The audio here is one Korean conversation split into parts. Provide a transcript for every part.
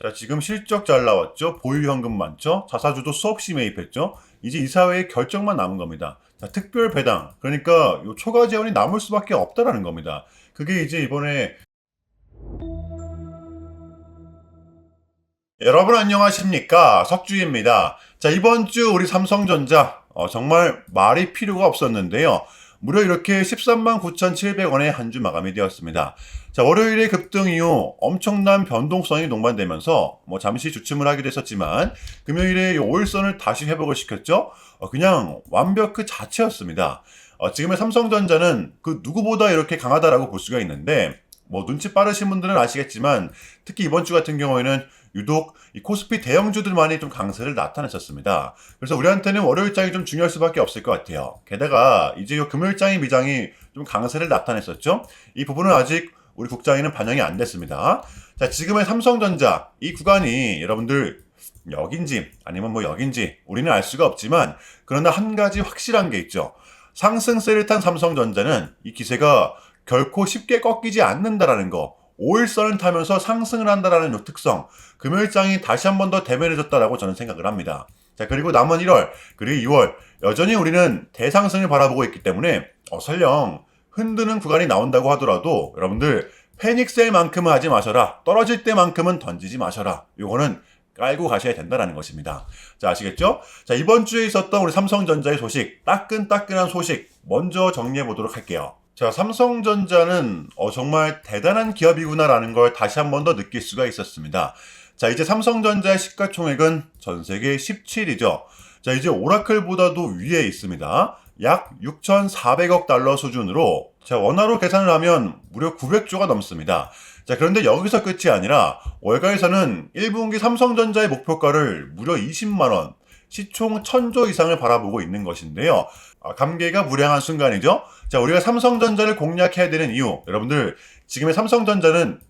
자, 지금 실적 잘 나왔죠? 보유 현금 많죠? 자사주도 수없이 매입했죠? 이제 이사회의 결정만 남은 겁니다. 자, 특별 배당. 그러니까 요 초과 재원이 남을 수밖에 없다라는 겁니다. 그게 이제 이번에 여러분 안녕하십니까? 석주입니다. 자, 이번 주 우리 삼성전자 정말 말이 필요가 없었는데요. 무려 이렇게 13만 9,700원에 한 주 마감이 되었습니다. 자, 월요일에 급등 이후 엄청난 변동성이 동반되면서 잠시 주춤을 하기도 했었지만 금요일에 5일선을 다시 회복을 시켰죠. 그냥 완벽 그 자체였습니다. 지금의 삼성전자는 그 누구보다 이렇게 강하다라고 볼 수가 있는데 눈치 빠르신 분들은 아시겠지만 특히 이번 주 같은 경우에는 유독 이 코스피 대형주들만이 좀 강세를 나타냈었습니다. 그래서 우리한테는 월요일장이 좀 중요할 수밖에 없을 것 같아요. 게다가 이제 이 금요일장의 미장이 좀 강세를 나타냈었죠. 이 부분은 아직 우리 국장에는 반영이 안 됐습니다. 자, 지금의 삼성전자 이 구간이 여러분들 여긴지 아니면 여긴지 우리는 알 수가 없지만 그러나 한 가지 확실한 게 있죠. 상승세를 탄 삼성전자는 이 기세가 결코 쉽게 꺾이지 않는다라는 거. 5일선을 타면서 상승을 한다라는 요 특성. 금요일장이 다시 한 번 더 대면해졌다라고 저는 생각을 합니다. 자, 그리고 남은 1월, 그리고 2월. 여전히 우리는 대상승을 바라보고 있기 때문에 설령 흔드는 구간이 나온다고 하더라도 여러분들 패닉셀만큼은 하지 마셔라. 떨어질 때만큼은 던지지 마셔라. 요거는 깔고 가셔야 된다는 것입니다. 자, 아시겠죠? 자, 이번 주에 있었던 우리 삼성전자의 소식, 따끈따끈한 소식 먼저 정리해 보도록 할게요. 자, 삼성전자는 정말 대단한 기업이구나라는 걸 다시 한 번 더 느낄 수가 있었습니다. 자, 이제 삼성전자의 시가총액은 전 세계 17위죠. 자, 이제 오라클보다도 위에 있습니다. 약 6,400억 달러 수준으로 자, 원화로 계산을 하면 무려 900조가 넘습니다. 자, 그런데 여기서 끝이 아니라 월가에서는 1분기 삼성전자의 목표가를 무려 20만 원, 시총 1,000조 이상을 바라보고 있는 것인데요. 감개가 무량한 순간이죠. 자, 우리가 삼성전자를 공략해야 되는 이유, 여러분들 지금의 삼성전자는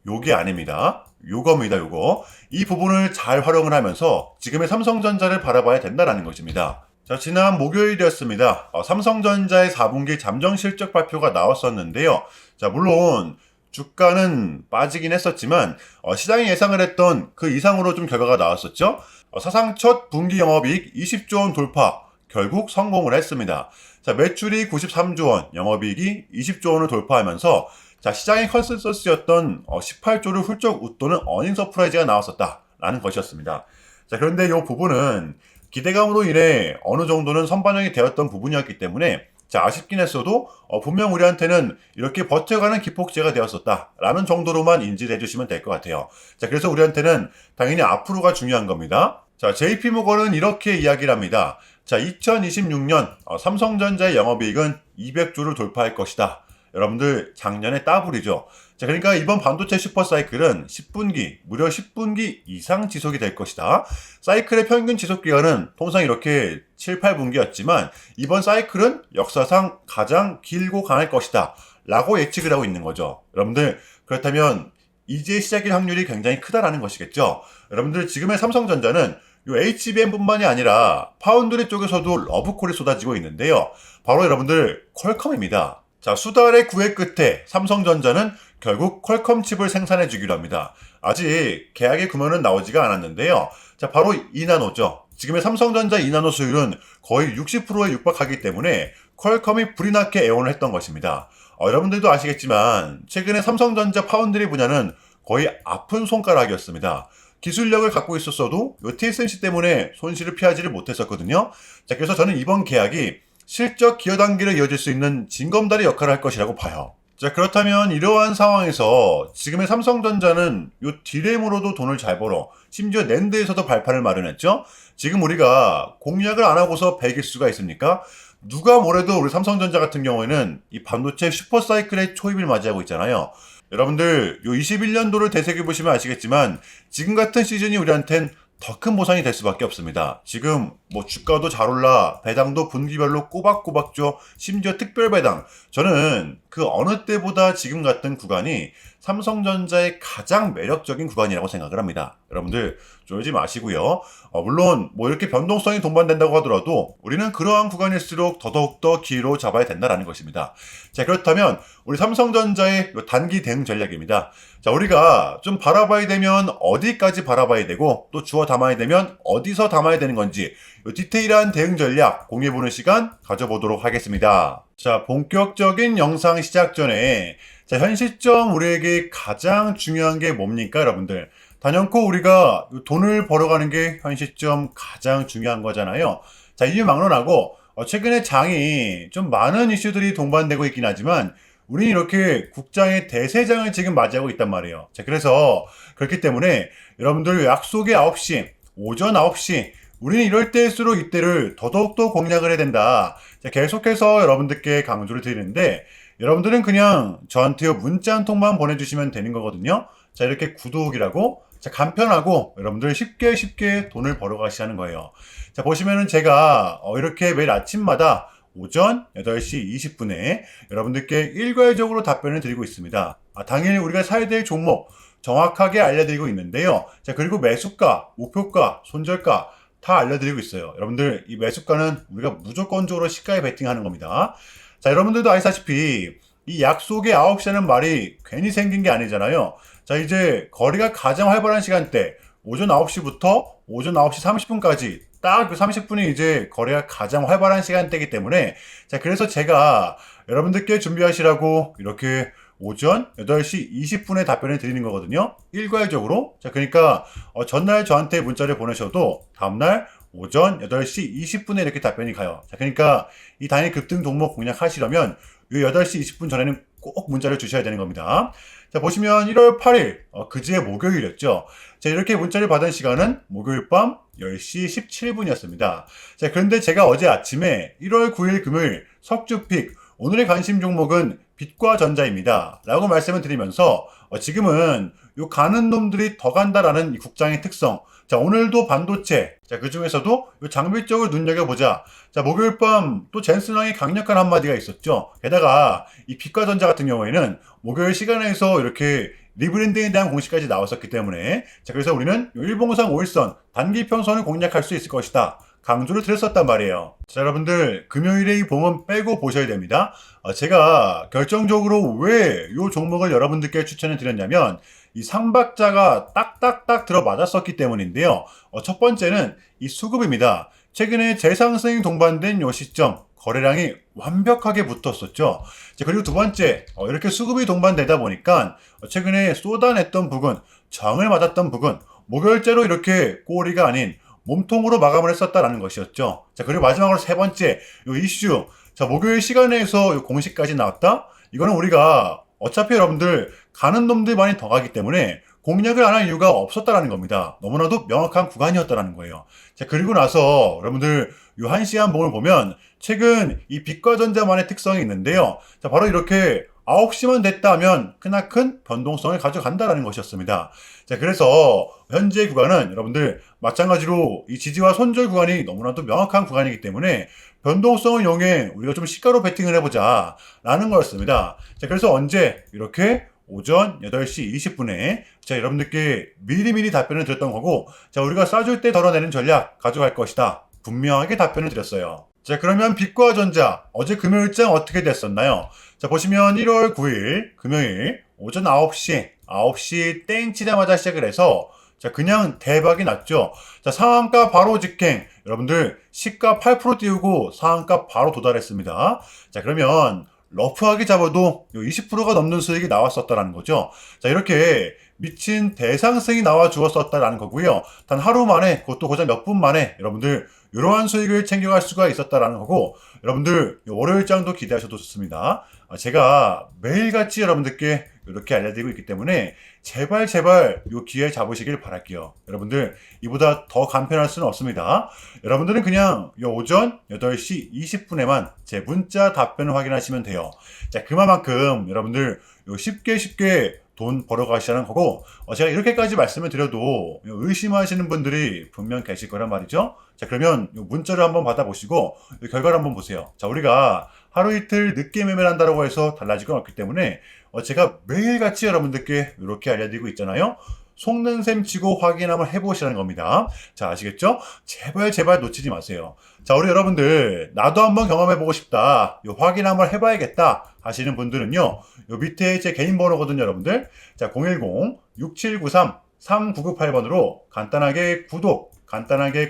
요게 아닙니다. 요겁니다, 요거. 이 부분을 잘 활용을 하면서 지금의 삼성전자를 바라봐야 된다는 것입니다. 자, 지난 목요일이었습니다. 삼성전자의 4분기 잠정 실적 발표가 나왔었는데요. 자, 물론 주가는 빠지긴 했었지만 시장이 예상을 했던 그 이상으로 좀 결과가 나왔었죠. 사상 첫 분기 영업이익 20조 원 돌파 결국 성공을 했습니다. 자, 매출이 93조 원, 영업이익이 20조 원을 돌파하면서 자, 시장의 컨센서스였던 18조를 훌쩍 웃도는 어닝 서프라이즈가 나왔었다라는 것이었습니다. 자, 그런데 이 부분은 기대감으로 인해 어느 정도는 선반영이 되었던 부분이었기 때문에 자, 아쉽긴 했어도 분명 우리한테는 이렇게 버텨가는 기폭제가 되었었다라는 정도로만 인지를 해주시면 될 것 같아요. 자, 그래서 우리한테는 당연히 앞으로가 중요한 겁니다. 자, JP모건은 이렇게 이야기를 합니다. 자, 2026년 삼성전자의 영업이익은 200조를 돌파할 것이다. 여러분들 작년에 따블이죠. 자, 그러니까 이번 반도체 슈퍼사이클은 10분기, 무려 10분기 이상 지속이 될 것이다. 사이클의 평균 지속기간은 통상 이렇게 7, 8분기였지만 이번 사이클은 역사상 가장 길고 강할 것이다. 라고 예측을 하고 있는 거죠. 여러분들 그렇다면 이제 시작일 확률이 굉장히 크다라는 것이겠죠. 여러분들 지금의 삼성전자는 요 HBM뿐만이 아니라 파운드리 쪽에서도 러브콜이 쏟아지고 있는데요. 바로 여러분들 퀄컴입니다. 자, 수달의 구애 끝에 삼성전자는 결국 퀄컴 칩을 생산해 주기로 합니다. 아직 계약의 규모는 나오지가 않았는데요. 자, 바로 2나노죠. 지금의 삼성전자 2나노 수율은 거의 60%에 육박하기 때문에 퀄컴이 불이 나게 애원을 했던 것입니다. 여러분들도 아시겠지만 최근에 삼성전자 파운드리 분야는 거의 아픈 손가락이었습니다. 기술력을 갖고 있었어도 이 TSMC 때문에 손실을 피하지를 못했었거든요. 자, 그래서 저는 이번 계약이 실적 기여 단계로 이어질 수 있는 징검다리 역할을 할 것이라고 봐요. 자, 그렇다면 이러한 상황에서 지금의 삼성전자는 요 디램으로도 돈을 잘 벌어 심지어 낸드에서도 발판을 마련했죠. 지금 우리가 공략을 안 하고서 배길 수가 있습니까? 누가 뭐래도 우리 삼성전자 같은 경우에는 이 반도체 슈퍼사이클의 초입을 맞이하고 있잖아요. 여러분들 요 21년도를 되새겨보시면 아시겠지만 지금 같은 시즌이 우리한텐 더 큰 보상이 될 수밖에 없습니다. 지금 주가도 잘 올라 배당도 분기별로 꼬박꼬박 줘. 심지어 특별 배당. 저는 그 어느 때보다 지금 같은 구간이 삼성전자의 가장 매력적인 구간이라고 생각을 합니다. 여러분들 쫄지 마시고요. 물론 뭐 이렇게 변동성이 동반된다고 하더라도 우리는 그러한 구간일수록 더더욱더 기회로 잡아야 된다는 것입니다. 자, 그렇다면 우리 삼성전자의 단기 대응 전략입니다. 자, 우리가 좀 바라봐야 되면 어디까지 바라봐야 되고 또 주워 담아야 되면 어디서 담아야 되는 건지 디테일한 대응 전략 공유해보는 시간 가져보도록 하겠습니다. 자, 본격적인 영상 시작 전에 자, 현 시점 우리에게 가장 중요한 게 뭡니까, 여러분들? 단연코 우리가 돈을 벌어가는 게 현 시점 가장 중요한 거잖아요. 자, 이유 막론하고 최근에 장이 좀 많은 이슈들이 동반되고 있긴 하지만 우리는 이렇게 국장의 대세장을 지금 맞이하고 있단 말이에요. 자, 그래서 그렇기 때문에 여러분들 약속의 9시, 오전 9시 우리는 이럴 때일수록 이때를 더더욱더 공략을 해야 된다. 자, 계속해서 여러분들께 강조를 드리는데 여러분들은 그냥 저한테 문자 한 통만 보내주시면 되는 거거든요. 자, 이렇게 구독이라고 자, 간편하고 여러분들 쉽게 돈을 벌어가시는 거예요. 자, 보시면은 제가 이렇게 매일 아침마다 오전 8시 20분에 여러분들께 일괄적으로 답변을 드리고 있습니다. 당일 우리가 사야 될 종목 정확하게 알려드리고 있는데요. 자, 그리고 매수가, 목표가, 손절가 다 알려드리고 있어요. 여러분들 이 매수가는 우리가 무조건적으로 시가에 베팅하는 겁니다. 자, 여러분들도 아시다시피 이 약속의 9시라는 말이 괜히 생긴 게 아니잖아요. 자, 이제 거래가 가장 활발한 시간대 오전 9시부터 오전 9시 30분까지 딱 그 30분이 이제 거래가 가장 활발한 시간대이기 때문에 자, 그래서 제가 여러분들께 준비하시라고 이렇게 오전 8시 20분에 답변을 드리는 거거든요. 일괄적으로. 자, 그러니까 전날 저한테 문자를 보내셔도 다음날 오전 8시 20분에 이렇게 답변이 가요. 자, 그러니까 이 단일 급등 종목 공략하시려면 이 8시 20분 전에는 꼭 문자를 주셔야 되는 겁니다. 자, 보시면 1월 8일 그제 목요일이었죠. 자, 이렇게 문자를 받은 시간은 목요일 밤 10시 17분이었습니다. 자, 그런데 제가 어제 아침에 1월 9일 금요일 석주픽 오늘의 관심 종목은 빛과 전자입니다. 라고 말씀을 드리면서 지금은 요 가는 놈들이 더 간다라는 이 국장의 특성. 자, 오늘도 반도체. 자, 그 중에서도 요 장비 쪽을 눈여겨보자. 자, 목요일 밤 또 젠슨왕의 강력한 한마디가 있었죠. 게다가 이 빛과 전자 같은 경우에는 목요일 시간에서 이렇게 리브랜딩에 대한 공시까지 나왔었기 때문에 자, 그래서 우리는 일봉상 5일선 단기 평선을 공략할 수 있을 것이다. 강조를 드렸었단 말이에요. 자, 여러분들 금요일에 이 봉은 빼고 보셔야 됩니다. 제가 결정적으로 왜 이 종목을 여러분들께 추천을 드렸냐면 이 상박자가 딱딱딱 들어맞았었기 때문인데요. 첫 번째는 이 수급입니다. 최근에 재상승이 동반된 이 시점 거래량이 완벽하게 붙었었죠. 자, 그리고 두 번째 이렇게 수급이 동반되다 보니까 최근에 쏟아냈던 부근, 정을 맞았던 부근 목요일째로 이렇게 꼬리가 아닌 몸통으로 마감을 했었다라는 것이었죠. 자, 그리고 마지막으로 세 번째 요 이슈. 자, 목요일 시간에서 요 공시까지 나왔다. 이거는 우리가 어차피 여러분들 가는 놈들 많이 더 가기 때문에 공략을 안 할 이유가 없었다라는 겁니다. 너무나도 명확한 구간이었다라는 거예요. 자, 그리고 나서 여러분들 요 한시한 봉을 보면 최근 이 빛과 전자만의 특성이 있는데요. 자, 바로 이렇게 9시만 됐다 하면 크나큰 변동성을 가져간다라는 것이었습니다. 자, 그래서 현재 구간은 여러분들 마찬가지로 이 지지와 손절 구간이 너무나도 명확한 구간이기 때문에 변동성을 이용해 우리가 좀 시가로 베팅을 해보자 라는 거였습니다. 자, 그래서 언제 이렇게 오전 8시 20분에 자, 여러분들께 미리미리 답변을 드렸던 거고 자, 우리가 싸줄 때 덜어내는 전략 가져갈 것이다. 분명하게 답변을 드렸어요. 자, 그러면 빛과 전자 어제 금요일장 어떻게 됐었나요? 자, 보시면 1월 9일 금요일 오전 9시 땡 치자마자 시작을 해서 자, 그냥 대박이 났죠. 자, 상한가 바로 직행. 여러분들 시가 8% 띄우고 상한가 바로 도달했습니다. 자, 그러면 러프하게 잡아도 20%가 넘는 수익이 나왔었다라는 거죠. 자, 이렇게 미친 대상승이 나와 주었었다라는 거고요. 단 하루 만에, 그것도 고작 몇 분 만에 여러분들 이러한 수익을 챙겨갈 수가 있었다라는 거고, 여러분들 월요일장도 기대하셔도 좋습니다. 제가 매일같이 여러분들께 이렇게 알려드리고 있기 때문에 제발 요 기회 잡으시길 바랄게요. 여러분들 이보다 더 간편할 수는 없습니다. 여러분들은 그냥 요 오전 8시 20분에만 제 문자 답변을 확인하시면 돼요. 자, 그만큼 여러분들 요 쉽게 돈 벌어가시라는 거고, 제가 이렇게까지 말씀을 드려도 의심하시는 분들이 분명 계실 거란 말이죠. 자, 그러면 문자를 한번 받아보시고 결과를 한번 보세요. 자, 우리가 하루 이틀 늦게 매매를 한다고 해서 달라질 건 없기 때문에 제가 매일같이 여러분들께 이렇게 알려드리고 있잖아요. 속는 셈 치고 확인 한번 해보시라는 겁니다. 자, 아시겠죠? 제발 놓치지 마세요. 자, 우리 여러분들 나도 한번 경험해보고 싶다, 요 확인 한번 해봐야겠다 하시는 분들은요, 요 밑에 제 개인 번호거든요, 여러분들. 자, 010-6793-3998번으로 간단하게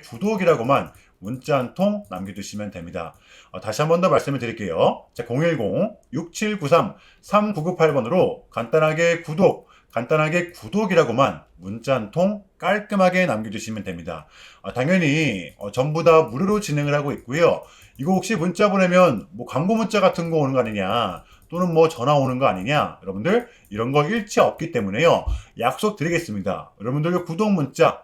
구독이라고만 문자 한 통 남겨주시면 됩니다. 다시 한 번 더 말씀을 드릴게요. 자, 010-6793-3998번으로 간단하게 구독이라고만 문자 한 통 깔끔하게 남겨주시면 됩니다. 당연히 전부 다 무료로 진행을 하고 있고요. 이거 혹시 문자 보내면 뭐 광고 문자 같은 거 오는 거 아니냐, 또는 뭐 전화 오는 거 아니냐, 여러분들 이런 거 일체 없기 때문에요. 약속 드리겠습니다. 여러분들 구독 문자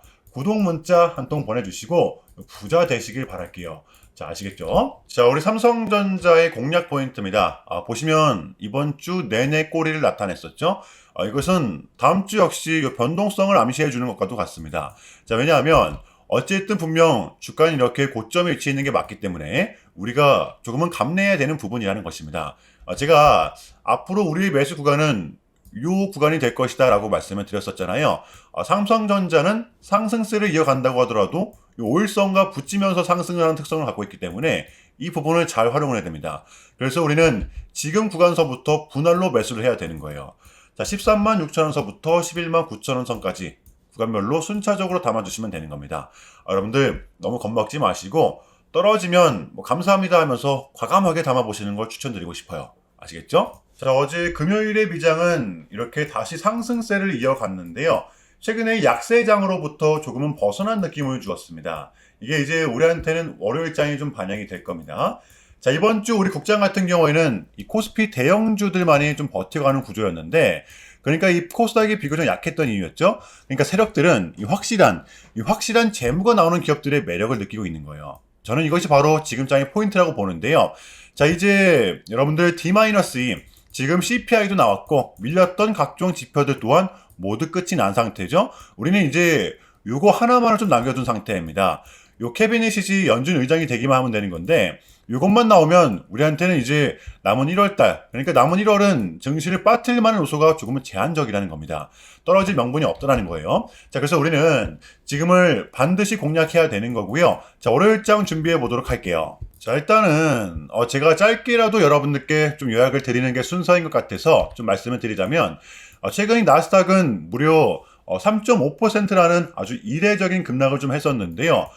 한 통 보내주시고 부자 되시길 바랄게요. 자, 아시겠죠? 자, 우리 삼성전자의 공략 포인트입니다. 보시면 이번 주 내내 꼬리를 나타냈었죠? 이것은 다음 주 역시 변동성을 암시해 주는 것과도 같습니다. 자, 왜냐하면 어쨌든 분명 주가는 이렇게 고점에 위치해 있는 게 맞기 때문에 우리가 조금은 감내해야 되는 부분이라는 것입니다. 제가 앞으로 우리 매수 구간은 요 구간이 될 것이다 라고 말씀을 드렸었잖아요. 삼성전자는 상승세를 이어간다고 하더라도 요 5일선과 붙이면서 상승을 하는 특성을 갖고 있기 때문에 이 부분을 잘 활용을 해야 됩니다. 그래서 우리는 지금 구간서부터 분할로 매수를 해야 되는 거예요. 자, 13만 6천원서부터 11만 9천원 선까지 구간별로 순차적으로 담아주시면 되는 겁니다. 여러분들 너무 겁먹지 마시고 떨어지면 뭐 감사합니다 하면서 과감하게 담아보시는 걸 추천드리고 싶어요. 아시겠죠? 자, 어제 금요일의 미장은 이렇게 다시 상승세를 이어갔는데요. 최근에 약세장으로부터 조금은 벗어난 느낌을 주었습니다. 이게 이제 우리한테는 월요일장이 좀 반영이 될 겁니다. 자, 이번 주 우리 국장 같은 경우에는 이 코스피 대형주들만이 좀 버텨가는 구조였는데, 그러니까 이 코스닥이 비교적 약했던 이유였죠. 그러니까 세력들은 이 확실한 재무가 나오는 기업들의 매력을 느끼고 있는 거예요. 저는 이것이 바로 지금 장의 포인트라고 보는데요. 자, 이제 여러분들 D-2 지금 CPI도 나왔고 밀렸던 각종 지표들 또한 모두 끝이 난 상태죠. 우리는 이제 요거 하나만을 좀 남겨둔 상태입니다. 요 캐비닛 시지 연준 의장이 되기만 하면 되는 건데, 요것만 나오면 우리한테는 이제 남은 1월달, 그러니까 남은 1월은 증시를 빠뜨릴 만한 요소가 조금은 제한적이라는 겁니다. 떨어질 명분이 없다라는 거예요. 자, 그래서 우리는 지금을 반드시 공략해야 되는 거고요. 자, 월요일장 준비해 보도록 할게요. 자, 일단은 제가 짧게라도 여러분들께 좀 요약을 드리는 게 순서인 것 같아서 좀 말씀을 드리자면, 최근 나스닥은 무려 3.5%라는 아주 이례적인 급락을 좀 했었는데요.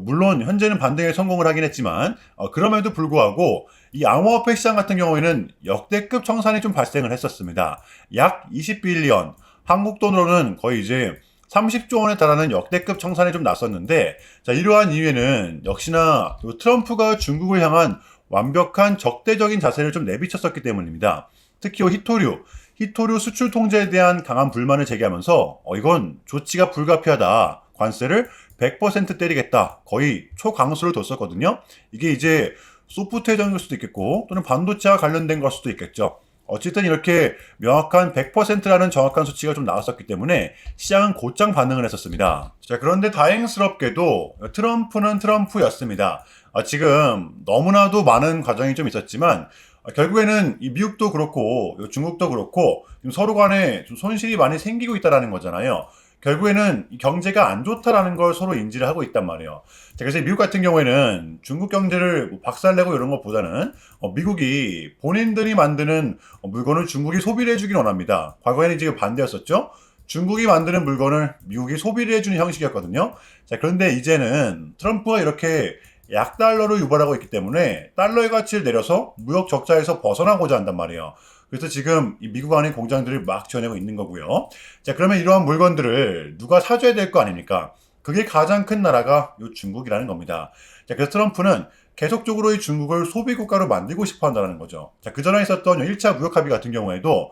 물론 현재는 반등에 성공을 하긴 했지만 그럼에도 불구하고 이 암호화폐 시장 같은 경우에는 역대급 청산이 좀 발생을 했었습니다. 약 20빌리언, 한국 돈으로는 거의 이제 30조 원에 달하는 역대급 청산이 좀 났었는데, 자, 이러한 이유에는 역시나 트럼프가 중국을 향한 완벽한 적대적인 자세를 좀 내비쳤었기 때문입니다. 특히 히토류 수출 통제에 대한 강한 불만을 제기하면서 이건 조치가 불가피하다, 관세를 100% 때리겠다, 거의 초강수를 뒀었거든요. 이게 이제 소프트웨어적인 수도 있겠고 또는 반도체와 관련된 걸 수도 있겠죠. 어쨌든 이렇게 명확한 100%라는 정확한 수치가 좀 나왔었기 때문에 시장은 곧장 반응을 했었습니다. 자, 그런데 다행스럽게도 트럼프는 트럼프였습니다. 지금 너무나도 많은 과정이 좀 있었지만 결국에는 이 미국도 그렇고 중국도 그렇고 서로 간에 좀 손실이 많이 생기고 있다는 거잖아요. 결국에는 이 경제가 안 좋다라는 걸 서로 인지를 하고 있단 말이에요. 자, 그래서 미국 같은 경우에는 중국 경제를 박살내고 이런 것보다는 미국이 본인들이 만드는 물건을 중국이 소비를 해주길 원합니다. 과거에는 지금 반대였었죠. 중국이 만드는 물건을 미국이 소비를 해주는 형식이었거든요. 자, 그런데 이제는 트럼프가 이렇게 약달러로 유발하고 있기 때문에 달러의 가치를 내려서 무역 적자에서 벗어나고자 한단 말이에요. 그래서 지금 이 미국 안에 공장들을 막 지어내고 있는 거고요. 자, 그러면 이러한 물건들을 누가 사줘야 될 거 아닙니까? 그게 가장 큰 나라가 이 중국이라는 겁니다. 자, 그래서 트럼프는 계속적으로 이 중국을 소비국가로 만들고 싶어 한다는 거죠. 자, 그 전에 있었던 1차 무역 합의 같은 경우에도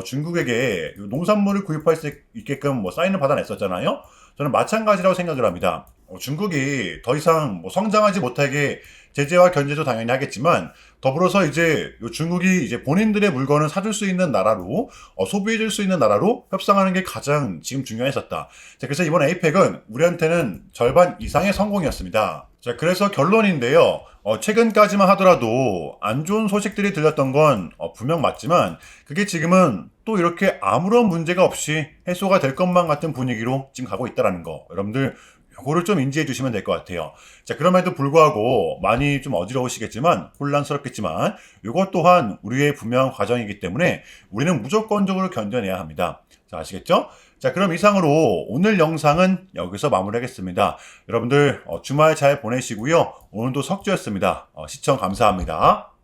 중국에게 농산물을 구입할 수 있게끔 사인을 받아냈었잖아요. 저는 마찬가지라고 생각을 합니다. 중국이 더 이상 성장하지 못하게 제재와 견제도 당연히 하겠지만, 더불어서 이제 중국이 이제 본인들의 물건을 사줄 수 있는 나라로, 소비해줄 수 있는 나라로 협상하는 게 가장 지금 중요했었다. 자, 그래서 이번 에이펙은 우리한테는 절반 이상의 성공이었습니다. 자, 그래서 결론인데요. 최근까지만 하더라도 안 좋은 소식들이 들렸던 건 분명 맞지만 그게 지금은 또 이렇게 아무런 문제가 없이 해소가 될 것만 같은 분위기로 지금 가고 있다는 거. 여러분들 요거를 좀 인지해 주시면 될 것 같아요. 자, 그럼에도 불구하고 많이 좀 어지러우시겠지만 혼란스럽겠지만 이것 또한 우리의 분명한 과정이기 때문에 우리는 무조건적으로 견뎌내야 합니다. 자, 아시겠죠? 자, 그럼 이상으로 오늘 영상은 여기서 마무리하겠습니다. 여러분들 주말 잘 보내시고요. 오늘도 석주였습니다. 시청 감사합니다.